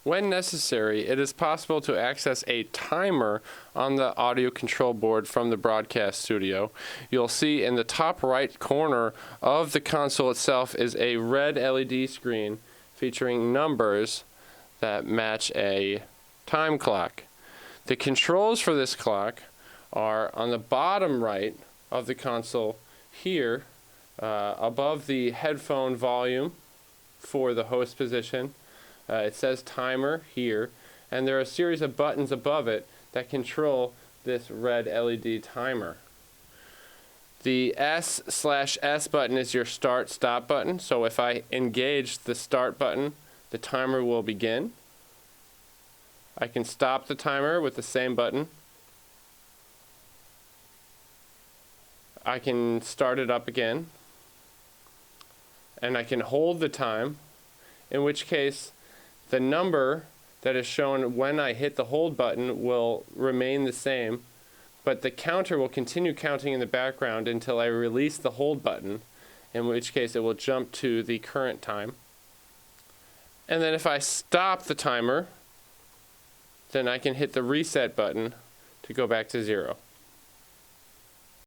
When necessary, it is possible to access a timer on the audio control board from the broadcast studio. You'll see in the top right corner of the console itself is a red LED screen featuring numbers that match a time clock. The controls for this clock are on the bottom right of the console here, above the headphone volume for the host position. It says timer here, and there are a series of buttons above it that control this red LED timer. The S/S button is your start-stop button, so if I engage the start button, the timer will begin. I can stop the timer with the same button. I can start it up again, and I can hold the time, in which case the number that is shown when I hit the hold button will remain the same, but the counter will continue counting in the background until I release the hold button, in which case it will jump to the current time. And then if I stop the timer, then I can hit the reset button to go back to 0.